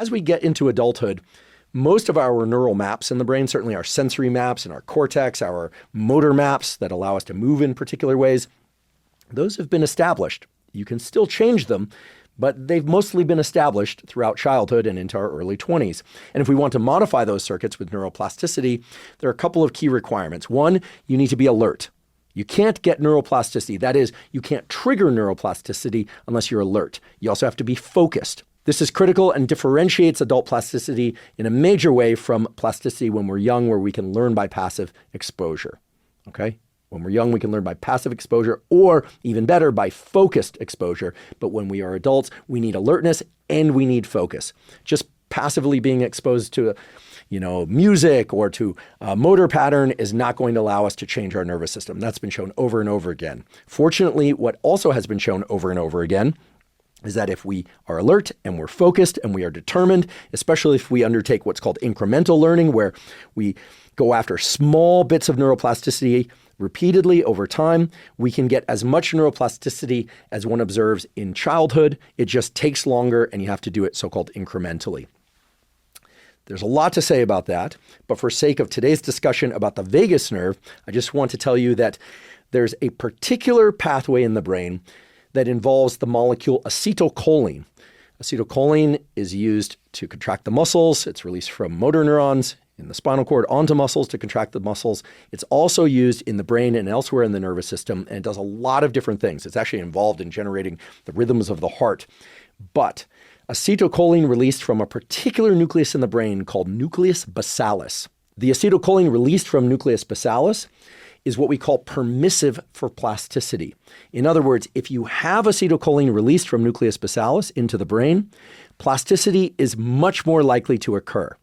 As we get into adulthood, most of our neural maps in the brain, certainly our sensory maps and our cortex, our motor maps that allow us to move in particular ways, those have been established. You can still change them, but they've mostly been established throughout childhood and into our early 20s. And if we want to modify those circuits with neuroplasticity, there are a couple of key requirements. One, you need to be alert. You can't get neuroplasticity. That is, you can't trigger neuroplasticity unless you're alert. You also have to be focused. This is critical and differentiates adult plasticity in a major way from plasticity when we're young, where we can learn by passive exposure. Okay? When we're young, we can learn by passive exposure, or even better, by focused exposure. But when we are adults, we need alertness and we need focus. Just passively being exposed to music or to a motor pattern is not going to allow us to change our nervous system. That's been shown over and over again. Fortunately, what also has been shown over and over again is that if we are alert and we're focused and we are determined, especially if we undertake what's called incremental learning, where we go after small bits of neuroplasticity repeatedly over time, we can get as much neuroplasticity as one observes in childhood. It just takes longer and you have to do it so-called incrementally. There's a lot to say about that, but for sake of today's discussion about the vagus nerve, I just want to tell you that there's a particular pathway in the brain that involves the molecule acetylcholine. Acetylcholine is used to contract the muscles. It's released from motor neurons in the spinal cord onto muscles to contract the muscles. It's also used in the brain and elsewhere in the nervous system, and it does a lot of different things. It's actually involved in generating the rhythms of the heart. But acetylcholine released from a particular nucleus in the brain called nucleus basalis. The acetylcholine released from nucleus basalis is what we call permissive for plasticity. In other words, if you have acetylcholine released from nucleus basalis into the brain, plasticity is much more likely to occur.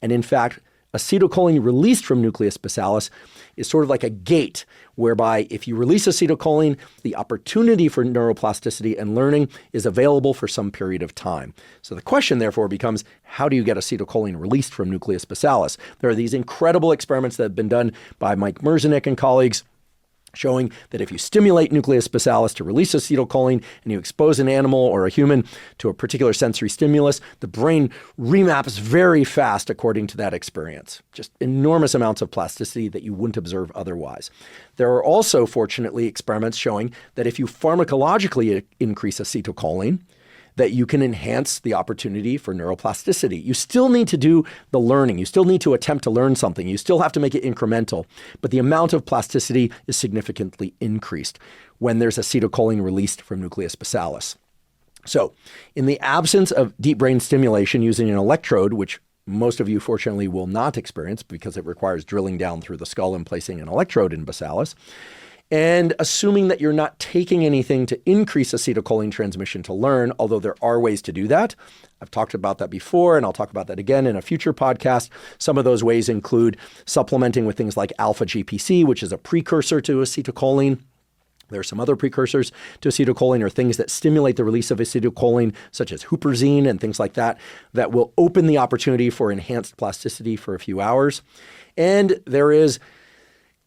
And in fact, acetylcholine released from nucleus basalis is sort of like a gate whereby if you release acetylcholine, the opportunity for neuroplasticity and learning is available for some period of time. So the question therefore becomes, how do you get acetylcholine released from nucleus basalis? There are these incredible experiments that have been done by Mike Merzenich and colleagues showing that if you stimulate nucleus basalis to release acetylcholine and you expose an animal or a human to a particular sensory stimulus, the brain remaps very fast according to that experience. Just enormous amounts of plasticity that you wouldn't observe otherwise. There are also, fortunately, experiments showing that if you pharmacologically increase acetylcholine, that you can enhance the opportunity for neuroplasticity. You still need to do the learning. You still need to attempt to learn something. You still have to make it incremental, but the amount of plasticity is significantly increased when there's acetylcholine released from nucleus basalis. So in the absence of deep brain stimulation using an electrode, which most of you fortunately will not experience because it requires drilling down through the skull and placing an electrode in basalis, and assuming that you're not taking anything to increase acetylcholine transmission to learn, although there are ways to do that. I've talked about that before, and I'll talk about that again in a future podcast. Some of those ways include supplementing with things like alpha-GPC, which is a precursor to acetylcholine. There are some other precursors to acetylcholine or things that stimulate the release of acetylcholine, such as huperzine and things like that, that will open the opportunity for enhanced plasticity for a few hours. And there is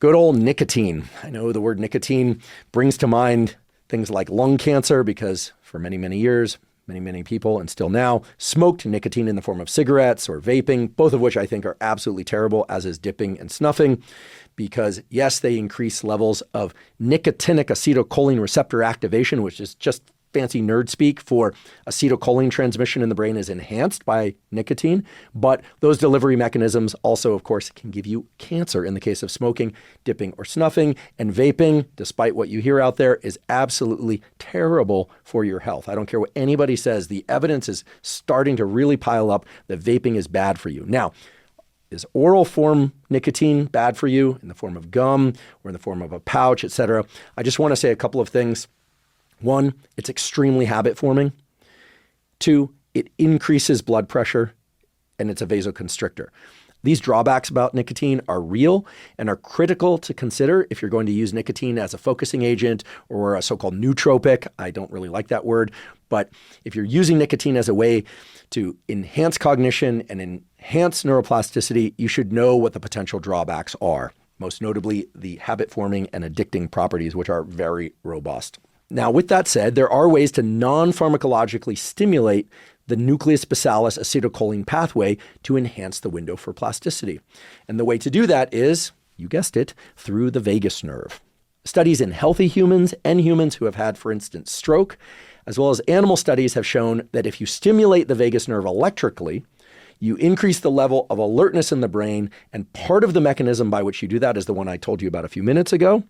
good old nicotine. I know the word nicotine brings to mind things like lung cancer because for many, many years, many people, and still now, smoked nicotine in the form of cigarettes or vaping, both of which I think are absolutely terrible, as is dipping and snuffing, because yes, they increase levels of nicotinic acetylcholine receptor activation, which is just fancy nerd speak for acetylcholine transmission in the brain is enhanced by nicotine. But those delivery mechanisms also, of course, can give you cancer in the case of smoking, dipping, or snuffing. And vaping, despite what you hear out there, is absolutely terrible for your health. I don't care what anybody says. The evidence is starting to really pile up that vaping is bad for you. Now, is oral form nicotine bad for you in the form of gum or in the form of a pouch, etc.? I just want to say a couple of things. One, it's extremely habit forming. Two, it increases blood pressure and it's a vasoconstrictor. These drawbacks about nicotine are real and are critical to consider if you're going to use nicotine as a focusing agent or a so-called nootropic. I don't really like that word, but if you're using nicotine as a way to enhance cognition and enhance neuroplasticity, you should know what the potential drawbacks are, most notably the habit forming and addicting properties, which are very robust. Now, with that said, there are ways to non-pharmacologically stimulate the nucleus basalis acetylcholine pathway to enhance the window for plasticity. And the way to do that is, you guessed it, through the vagus nerve. Studies in healthy humans and humans who have had, for instance, stroke, as well as animal studies have shown that if you stimulate the vagus nerve electrically, you increase the level of alertness in the brain, and part of the mechanism by which you do that is the one I told you about a few minutes ago,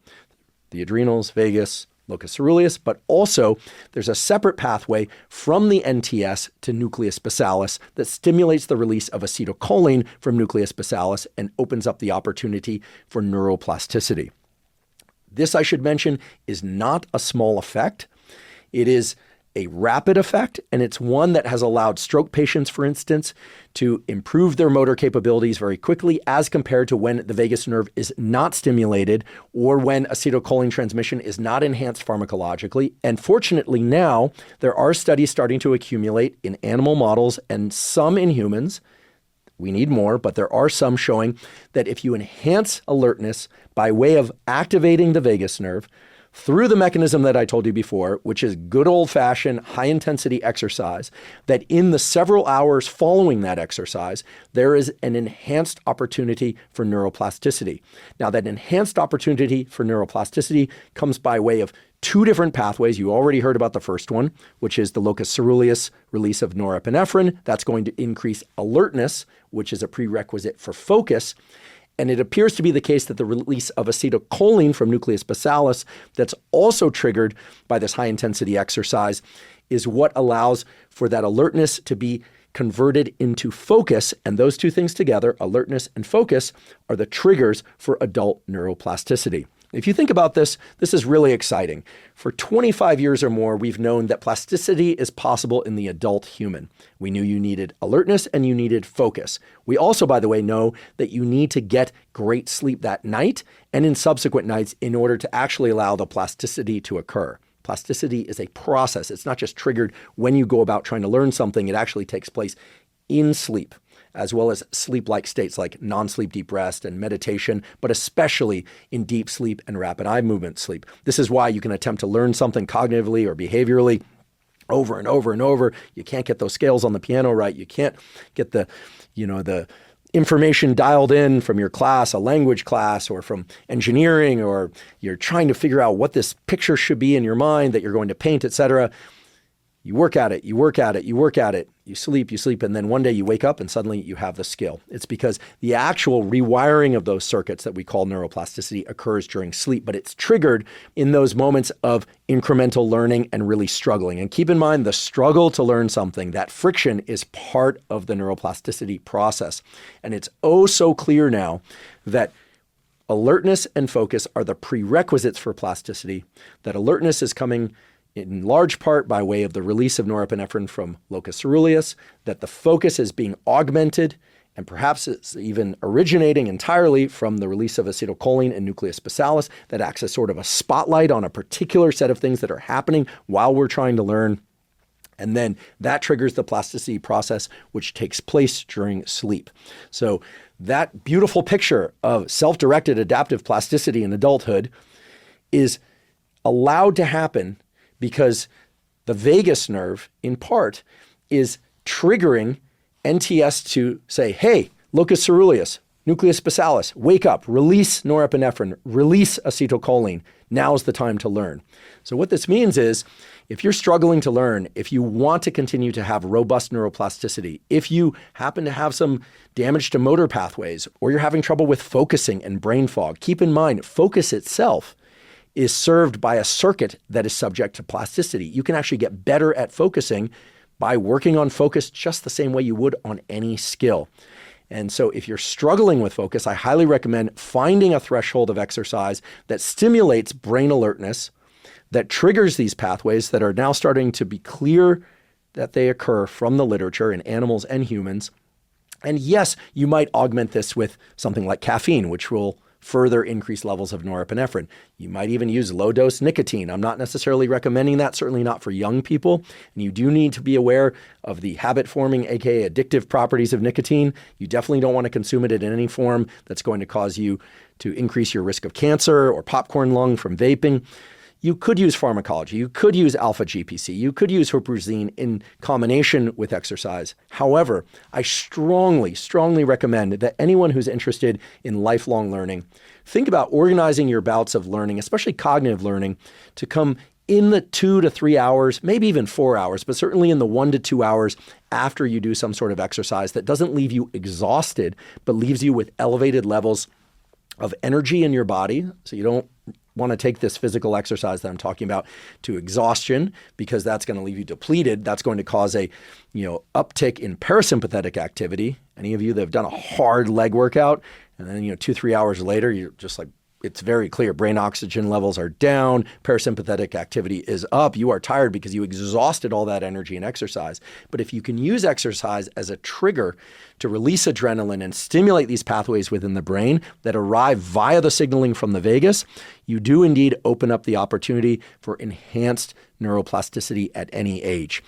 the adrenals, vagus, locus coeruleus, but also there's a separate pathway from the NTS to nucleus basalis that stimulates the release of acetylcholine from nucleus basalis and opens up the opportunity for neuroplasticity. This, I should mention, is not a small effect. It is a rapid effect, and it's one that has allowed stroke patients, for instance, to improve their motor capabilities very quickly as compared to when the vagus nerve is not stimulated or when acetylcholine transmission is not enhanced pharmacologically. And fortunately now, there are studies starting to accumulate in animal models and some in humans. We need more, but there are some showing that if you enhance alertness by way of activating the vagus nerve, through the mechanism that I told you before, which is good old-fashioned high-intensity exercise, that in the several hours following that exercise, there is an enhanced opportunity for neuroplasticity. Now, that enhanced opportunity for neuroplasticity comes by way of two different pathways. You already heard about the first one, which is the locus coeruleus release of norepinephrine. That's going to increase alertness, which is a prerequisite for focus. And it appears to be the case that the release of acetylcholine from nucleus basalis that's also triggered by this high-intensity exercise is what allows for that alertness to be converted into focus. And those two things together, alertness and focus, are the triggers for adult neuroplasticity. If you think about this, this is really exciting. For 25 years or more, we've known that plasticity is possible in the adult human. We knew you needed alertness and you needed focus. We also, by the way, know that you need to get great sleep that night and in subsequent nights in order to actually allow the plasticity to occur. Plasticity is a process. It's not just triggered when you go about trying to learn something. It actually takes place in sleep, as well as sleep-like states like non-sleep deep rest and meditation, but especially in deep sleep and rapid eye movement sleep. This is why you can attempt to learn something cognitively or behaviorally over and over and over. You can't get those scales on the piano right. You can't get the information dialed in from your class, a language class, or from engineering, or you're trying to figure out what this picture should be in your mind that you're going to paint, etc. You work at it, you work at it, you work at it, you sleep, and then one day you wake up and suddenly you have the skill. It's because the actual rewiring of those circuits that we call neuroplasticity occurs during sleep, but it's triggered in those moments of incremental learning and really struggling. And keep in mind, the struggle to learn something, that friction is part of the neuroplasticity process. And it's oh so clear now that alertness and focus are the prerequisites for plasticity, that alertness is coming in large part by way of the release of norepinephrine from locus coeruleus, that the focus is being augmented, and perhaps it's even originating entirely from the release of acetylcholine and nucleus basalis that acts as sort of a spotlight on a particular set of things that are happening while we're trying to learn. And then that triggers the plasticity process, which takes place during sleep. So that beautiful picture of self-directed adaptive plasticity in adulthood is allowed to happen because the vagus nerve, in part, is triggering NTS to say, hey, locus coeruleus, nucleus basalis, wake up, release norepinephrine, release acetylcholine. Now's the time to learn. So what this means is, if you're struggling to learn, if you want to continue to have robust neuroplasticity, if you happen to have some damage to motor pathways, or you're having trouble with focusing and brain fog, keep in mind, focus itself is served by a circuit that is subject to plasticity. You can actually get better at focusing by working on focus just the same way you would on any skill. And so if you're struggling with focus, I highly recommend finding a threshold of exercise that stimulates brain alertness, that triggers these pathways that are now starting to be clear that they occur from the literature in animals and humans. And yes, you might augment this with something like caffeine, which will further increase levels of norepinephrine. You might even use low-dose nicotine. I'm not necessarily recommending that, certainly not for young people. And you do need to be aware of the habit-forming, aka addictive properties of nicotine. You definitely don't want to consume it in any form that's going to cause you to increase your risk of cancer or popcorn lung from vaping. You could use pharmacology. You could use alpha GPC. You could use huperzine in combination with exercise. However, I strongly, strongly recommend that anyone who's interested in lifelong learning, think about organizing your bouts of learning, especially cognitive learning, to come in the 2 to 3 hours, maybe even 4 hours, but certainly in the 1 to 2 hours after you do some sort of exercise that doesn't leave you exhausted, but leaves you with elevated levels of energy in your body. So you don't want to take this physical exercise that I'm talking about to exhaustion, because that's going to leave you depleted. That's going to cause a, uptick in parasympathetic activity. Any of you that have done a hard leg workout and then, 2-3 hours later, you're just like, it's very clear. Brain oxygen levels are down. Parasympathetic activity is up. You are tired because you exhausted all that energy in exercise. But if you can use exercise as a trigger to release adrenaline and stimulate these pathways within the brain that arrive via the signaling from the vagus, you do indeed open up the opportunity for enhanced neuroplasticity at any age.